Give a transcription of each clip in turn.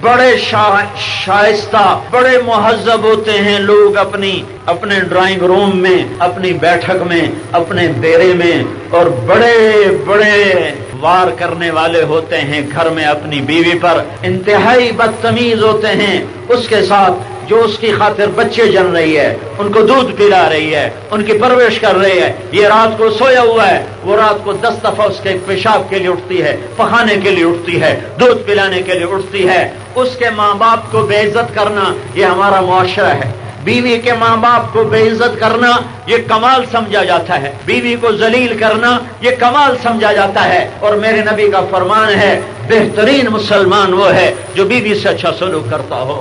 بڑے شائستہ بڑے مہذب ہوتے ہیں لوگ اپنے ڈرائنگ روم میں، اپنی بیٹھک میں، اپنے ڈیرے میں، اور بڑے بڑے وار کرنے والے ہوتے ہیں گھر میں اپنی بیوی پر، انتہائی بدتمیز ہوتے ہیں اس کے ساتھ جو اس کی خاطر بچے جن رہی ہے، ان کو دودھ پلا رہی ہے، ان کی پرورش کر رہی ہے۔ یہ رات کو سویا ہوا ہے، وہ رات کو 10 دفعہ اس کے پیشاب کے لیے اٹھتی ہے، پخانے کے لیے اٹھتی ہے، دودھ پلانے کے لیے اٹھتی ہے۔ اس کے ماں باپ کو بے عزت کرنا یہ ہمارا معاشرہ ہے۔ بیوی کے ماں باپ کو بے عزت کرنا یہ کمال سمجھا جاتا ہے، بیوی کو ذلیل کرنا یہ کمال سمجھا جاتا ہے۔ اور میرے نبی کا فرمان ہے بہترین مسلمان وہ ہے جو بیوی سے اچھا سلوک کرتا ہو۔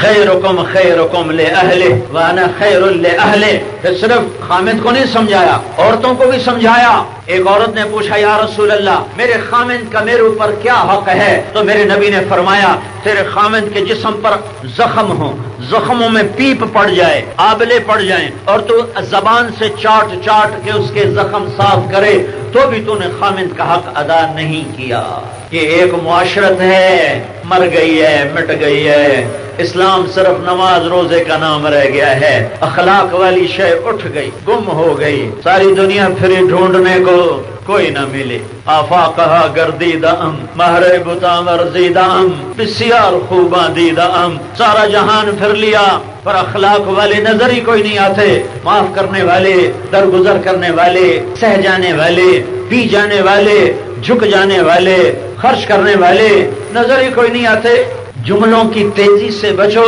خیرکم خیرکم لأہلہ وانا خیر لأہلہ۔ صرف خامد کو نہیں سمجھایا، عورتوں کو بھی سمجھایا۔ ایک عورت نے پوچھا یا رسول اللہ میرے خامد کا میرے اوپر کیا حق ہے؟ تو میرے نبی نے فرمایا تیرے خامد کے جسم پر زخم ہو، زخموں میں پیپ پڑ جائے، آبلے پڑ جائیں، اور تو زبان سے چاٹ چاٹ کے اس کے زخم صاف کرے تو بھی تو نے خامد کا حق ادا نہیں کیا۔ یہ ایک معاشرت ہے، مر گئی ہے، مٹ گئی ہے۔ اسلام صرف نماز روزے کا نام رہ گیا ہے، اخلاق والی شے اٹھ گئی، گم ہو گئی۔ ساری دنیا پھری ڈھونڈنے کو کوئی نہ ملے۔ آفاقہا گردیدہ ام مہر بتا ورزیدہ ام بسیار خوباں دیدہ ام۔ سارا جہان پھر لیا پر اخلاق والے نظر ہی کوئی نہیں آتے، معاف کرنے والے، درگزر کرنے والے، سہ جانے والے، پی جانے والے، جھک جانے والے، خرچ کرنے والے نظر ہی کوئی نہیں آتے۔ جملوں کی تیزی سے بچو،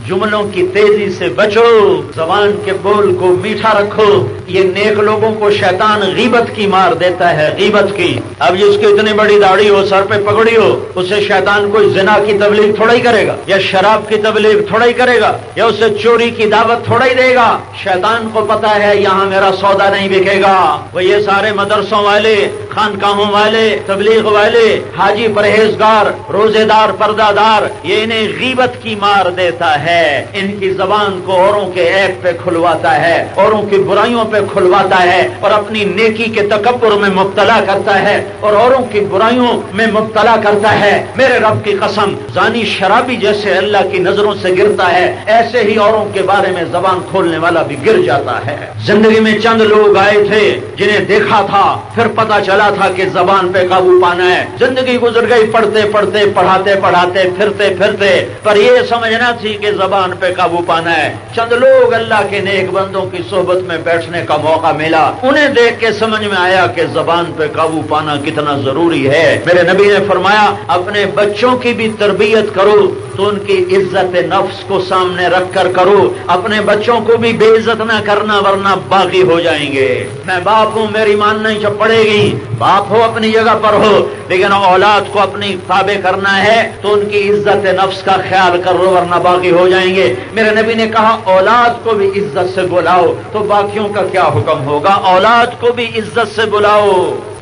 جملوں کی تیزی سے بچو، زبان کے بول کو میٹھا رکھو۔ یہ نیک لوگوں کو شیطان غیبت کی مار دیتا ہے، غیبت کی۔ اب جس کی اتنی بڑی داڑھی ہو، سر پہ پگڑی ہو، اسے شیطان کوئی زنا کی تبلیغ تھوڑا ہی کرے گا، یا شراب کی تبلیغ تھوڑا ہی کرے گا، یا اسے چوری کی دعوت تھوڑا ہی دے گا۔ شیطان کو پتا ہے یہاں میرا سودا نہیں بکے گا۔ وہ یہ سارے مدرسوں والے، خانقاہوں والے، تبلیغ والے، حاجی پرہیزگار، روزے دار، پردہ دار، یہ انہیں غیبت کی مار دیتا ہے۔ ان کی زبان کو اوروں کے عیب پہ کھلواتا ہے، اوروں کی برائیوں پہ کھلواتا ہے، اور اپنی نیکی کے تکبر میں مبتلا کرتا ہے اور اوروں کی برائیوں میں مبتلا کرتا ہے۔ میرے رب کی قسم، زانی شرابی جیسے اللہ کی نظروں سے گرتا ہے، ایسے ہی اوروں کے بارے میں زبان کھولنے والا بھی گر جاتا ہے۔ زندگی میں چند لوگ آئے تھے جنہیں دیکھا تھا، پھر پتا چلا تھا کہ زبان پہ قابو پانا ہے۔ زندگی گزر گئی پڑھتے پڑھتے، پڑھاتے پڑھاتے، پھرتے پھرتے، پر یہ سمجھنا تھی کہ زبان پہ قابو پانا ہے۔ چند لوگ اللہ کے نیک بندوں کی صحبت میں بیٹھنے کا موقع ملا، انہیں دیکھ کے سمجھ میں آیا کہ زبان پہ قابو پانا کتنا ضروری ہے۔ میرے نبی نے فرمایا اپنے بچوں کی بھی تربیت کرو تو ان کی عزت نفس کو سامنے رکھ کر کرو، اپنے بچوں کو بھی بے عزت نہ کرنا ورنہ باغی ہو جائیں گے۔ میں باپ ہوں، میری مان نہیں پڑے گی، باپ ہو اپنی جگہ پر ہو، لیکن اولاد کو اپنی تابع کرنا ہے تو ان کی عزت نفس کا خیال کرو ورنہ باغی ہو جائیں گے۔ میرے نبی نے کہا اولاد کو بھی عزت سے بلاؤ، تو باقیوں کا کیا حکم ہوگا؟ اولاد کو بھی عزت سے بلاؤ۔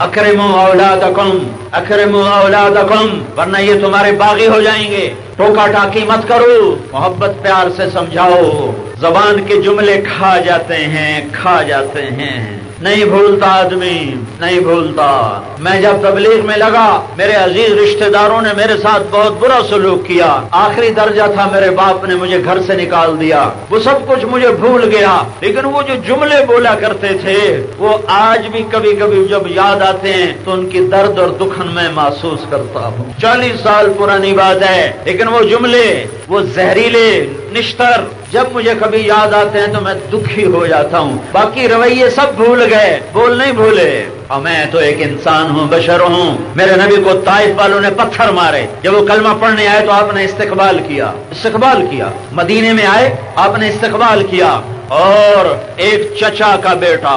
اکرموا اولادکم، اکرموا اولادکم، ورنہ یہ تمہارے باغی ہو جائیں گے۔ ٹوکا ٹاکی مت کرو، محبت پیار سے سمجھاؤ۔ زبان کے جملے کھا جاتے ہیں، کھا جاتے ہیں، نہیں بھولتا آدمی، نہیں بھولتا۔ میں جب تبلیغ میں لگا، میرے عزیز رشتہ داروں نے میرے ساتھ بہت برا سلوک کیا، آخری درجہ تھا میرے باپ نے مجھے گھر سے نکال دیا، وہ سب کچھ مجھے بھول گیا، لیکن وہ جو جملے بولا کرتے تھے وہ آج بھی کبھی کبھی جب یاد آتے ہیں تو ان کی درد اور دکھن میں محسوس کرتا ہوں۔ 40 سال پرانی بات ہے، لیکن وہ جملے، وہ زہریلے نشتر جب مجھے کبھی یاد آتے ہیں تو میں دکھی ہو جاتا ہوں۔ باقی رویے سب بھول گئے، بول نہیں بھولے۔ اور میں تو ایک انسان ہوں، بشر ہوں۔ میرے نبی کو طائف والوں نے پتھر مارے، جب وہ کلمہ پڑھنے آئے تو آپ نے استقبال کیا، استقبال کیا۔ مدینے میں آئے، آپ نے استقبال کیا، اور ایک چچا کا بیٹا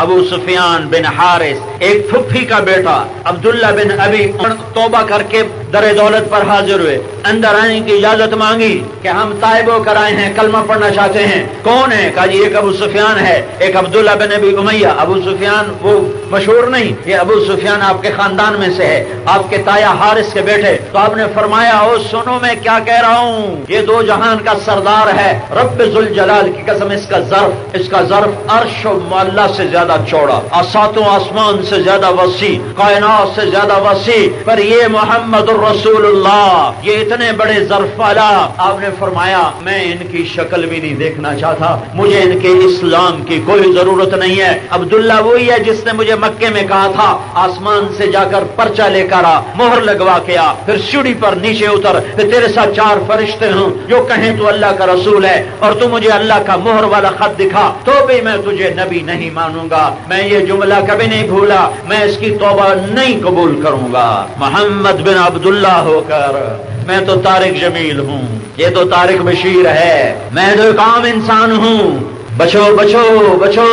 ابو سفیان بن حارث، ایک پھپھی کا بیٹا عبداللہ بن ابی توبہ کر کے در دولت پر حاضر ہوئے، اندر آنے کی اجازت مانگی کہ ہم طائب ہو کر آئے ہیں، کلمہ پڑھنا چاہتے ہیں۔ کون ہے؟ کہا جی ایک ابو سفیان ہے، ایک عبداللہ بن ابی امیہ۔ ابو سفیان وہ مشہور نہیں، یہ ابو سفیان آپ کے خاندان میں سے ہے، آپ کے تایا حارث کے بیٹے۔ تو آپ نے فرمایا او سنو میں کیا کہہ رہا ہوں، یہ دو جہان کا سردار ہے، رب ذوالجلال کی قسم اس اس کا ظرف عرش و معلا سے زیادہ چوڑا، ساتوں آسمان سے زیادہ وسیع، کائنات سے زیادہ وسیع، پر یہ محمد الرسول اللہ یہ اتنے بڑے ظرف والا۔ آپ نے فرمایا میں ان کی شکل بھی نہیں دیکھنا چاہتا، مجھے ان کے اسلام کی کوئی ضرورت نہیں ہے۔ عبداللہ وہی ہے جس نے مجھے مکے میں کہا تھا آسمان سے جا کر پرچہ لے کر آ، مہر لگوا کے آ، پھر سیڑھی پر نیچے اتر، پھر تیرے ساتھ 4 فرشتے ہوں جو کہیں تو اللہ کا رسول ہے اور تو مجھے اللہ کا مہر والا خط دکھا تو بھی میں تجھے نبی نہیں مانوں گا۔ میں یہ جملہ کبھی نہیں بھولا، میں اس کی توبہ نہیں قبول کروں گا۔ محمد بن عبداللہ ہو کر میں تو طارق جمیل ہوں، یہ تو طارق بشیر ہے، میں تو ایک عام انسان ہوں۔ بچو بچو بچو،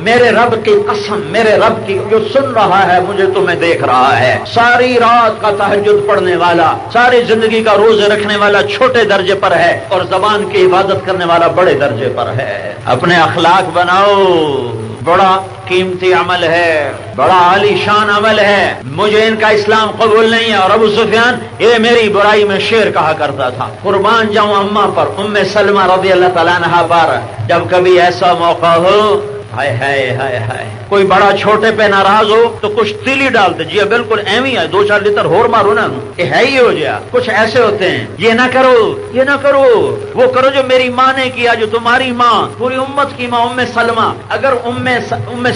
میرے رب کی قسم، میرے رب کی جو سن رہا ہے مجھے تمہیں دیکھ رہا ہے، ساری رات کا تہجد پڑھنے والا، ساری زندگی کا روزے رکھنے والا چھوٹے درجے پر ہے اور زبان کی حفاظت کرنے والا بڑے درجے پر ہے۔ اپنے اخلاق بناؤ، بڑا قیمتی عمل ہے، بڑا عالی شان عمل ہے۔ مجھے ان کا اسلام قبول نہیں ہے۔ اور ابو سفیان یہ میری برائی میں شعر کہا کرتا تھا، قربان جاؤں اماں پر، ام سلمہ رضی اللہ تعالیٰ عنہا پر، جب کبھی ایسا موقع ہو، ہائے ہائے ہائے ہائے، کوئی بڑا چھوٹے پہ ناراض ہو تو کچھ تیلی ڈال دے، جی بالکل ایویں ہے، 2-4 لیٹر ہور مارو نا، یہ ہے ہی ہو جائے۔ کچھ ایسے ہوتے ہیں، یہ نہ کرو، یہ نہ کرو، وہ کرو جو میری ماں نے کیا، جو تمہاری ماں، پوری امت کی ماں ام سلمہ، اگر ام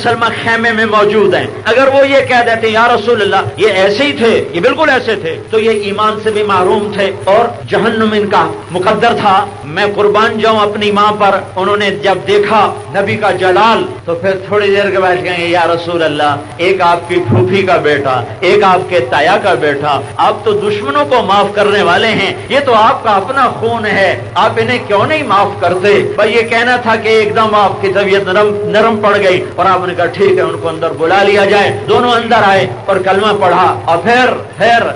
سلمہ خیمے میں موجود ہیں، اگر وہ یہ کہہ دیتے یا رسول اللہ یہ ایسے ہی تھے، یہ بالکل ایسے تھے، تو یہ ایمان سے بھی محروم تھے اور جہنم ان کا مقدر تھا۔ میں قربان جاؤں اپنی ماں پر، انہوں نے جب دیکھا نبی کا جلال تو پھر تھوڑی دیر کے بعد کہیں گے یا رسول اللہ ایک آپ کی پھوپھی کا بیٹا، ایک آپ کے تایا کا بیٹا، آپ تو دشمنوں کو معاف کرنے والے ہیں، یہ تو آپ کا اپنا خون ہے، آپ انہیں کیوں نہیں معاف کرتے؟ بھائی یہ کہنا تھا کہ ایک دم آپ کی طبیعت نرم پڑ گئی اور آپ نے کہا ٹھیک ہے ان کو اندر بلا لیا جائے۔ دونوں اندر آئے اور کلمہ پڑھا اور پھر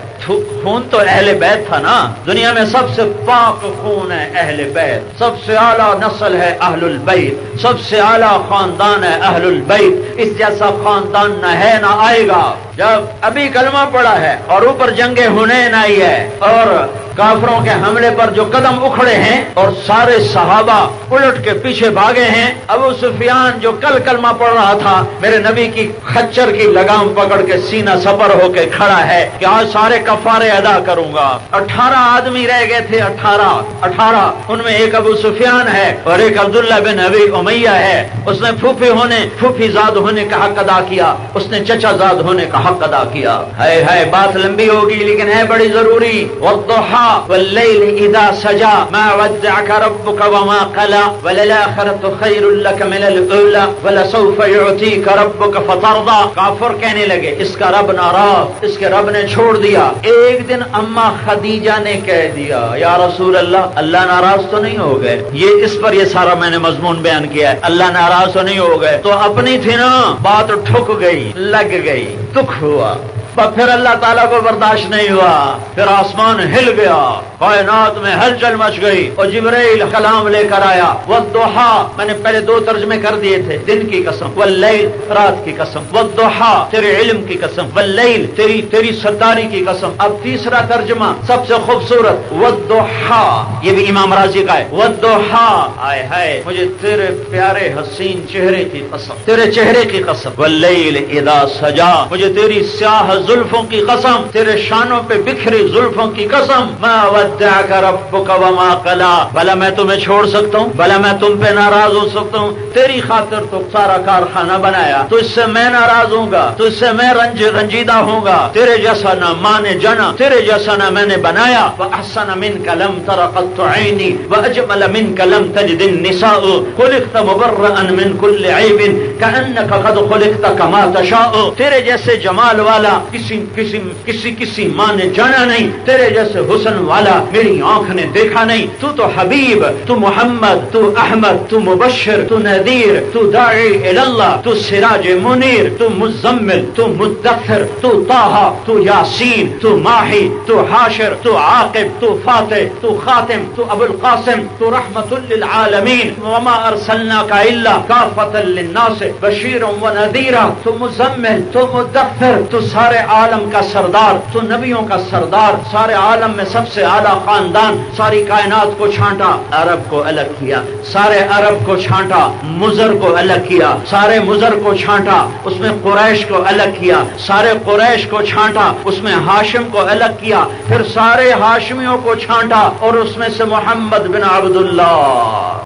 خون تو اہل بیت تھا نا، دنیا میں سب سے پاک خون ہے اہل بیت، سب سے اعلیٰ نسل ہے اہل البیت، سب سے اعلیٰ خاندان ہے اہل البیت، اس جیسا خاندان نہ ہے نہ آئے گا۔ جب ابھی کلمہ پڑا ہے اور اوپر جنگ حنین آئی ہے اور کافروں کے حملے پر جو قدم اکھڑے ہیں اور سارے صحابہ الٹ کے پیچھے بھاگے ہیں، ابو سفیان جو کل کلمہ پڑھ رہا تھا میرے نبی کی خچر کی لگام پکڑ کے سینہ سپر ہو کے کھڑا ہے کہ آج سارے کفارے ادا کروں گا۔ 18 آدمی رہ گئے تھے، 18 ان میں ایک ابو سفیان ہے اور ایک عبداللہ بن ابی امیہ ہے۔ اس نے پھوپھی زاد ہونے کا حق ادا کیا، اس نے چچا زاد ہونے کا حق ادا کیا۔ ہے بات لمبی ہوگی لیکن ہے بڑی ضروری۔ والضحى والليل اذا سجى ما ودعك ربك وما قلى وللآخرة خير لك من الاولى ولسوف يعطيك ربك فترضى۔ کافر کہنے لگے اس کا رب ناراض، اس کے رب نے چھوڑ دیا۔ ایک دن اماں خدیجہ نے کہہ دیا یا رسول اللہ ناراض تو نہیں ہو گئے؟ یہ اس پر یہ سارا میں نے مضمون بیان کیا ہے، اللہ ناراض تو نہیں ہو گئے؟ تو اپنی تھی نا، بات ٹھک گئی، لگ گئی، دکھ ہوا، پھر اللہ تعالیٰ کو برداشت نہیں ہوا، پھر آسمان ہل گیا، کائنات میں ہلچل مچ گئی اور جبرائیل کلام لے کر آیا۔ والضحى میں نے پہلے 2 ترجمے کر دیے تھے، دن کی قسم، واللیل رات کی قسم، والضحى تیرے علم کی قسم، واللیل تیری ستاری کی قسم۔ اب تیسرا ترجمہ سب سے خوبصورت، والضحى یہ بھی امام رازی کا ہے، والضحى آئے ہائے مجھے تیرے پیارے حسین چہرے کی قسم، تیرے چہرے کی قسم، واللیل اذا سجا مجھے تیری سیاہ زلفوں کی قسم، تیرے شانوں پہ بکھری زلفوں کی قسم، ما ودعك ربك وما قلى بھلا میں تمہیں چھوڑ سکتا ہوں؟ بھلا میں تم پہ ناراض ہو سکتا ہوں؟ تیری خاطر تو سارا کارخانہ بنایا، تو اس سے میں ناراض ہوں گا، تو اس سے میں رنجیدہ ہوں گا؟ تیرے جیسا نہ ماں نے جنا، تیرے جیسا نہ میں نے بنایا۔ وأحسن منك لم تر قط عيني وأجمل منك لم تجد النساء خلقت مبرأ من كل عيب كأنك قد خلقت كما تشاء۔ تیرے جیسے جمال والا کسی ماں نے جانا نہیں، تیرے جیسے حسن والا میری آنکھ نے دیکھا نہیں۔ تو حبیب، تو محمد، تو احمد، تو مبشر، تو نذیر، تو داعی اللہ، تو سراج منیر، تو مزمل، تو مدثر، تو طه، تو یاسین، تو ماہی، تو حاشر، تو عاقب، تو فاتح، تو خاتم، تو ابو القاسم، تو رحمت للعالمین۔ وما ارسلناک الا کافۃ للناس بشیرا ونذیرا۔ تو مزمل، تو مدثر، تو سارے سارے عالم کا سردار، تو نبیوں کا سردار، سارے عالم میں سب سے اعلیٰ خاندان، ساری کائنات کو چھانٹا، عرب کو الگ کیا، سارے عرب کو چھانٹا، مضر کو الگ کیا، سارے مضر کو چھانٹا، اس میں قریش کو الگ کیا، سارے قریش کو چھانٹا، اس میں ہاشم کو الگ کیا، پھر سارے ہاشمیوں کو چھانٹا اور اس میں سے محمد بن عبداللہ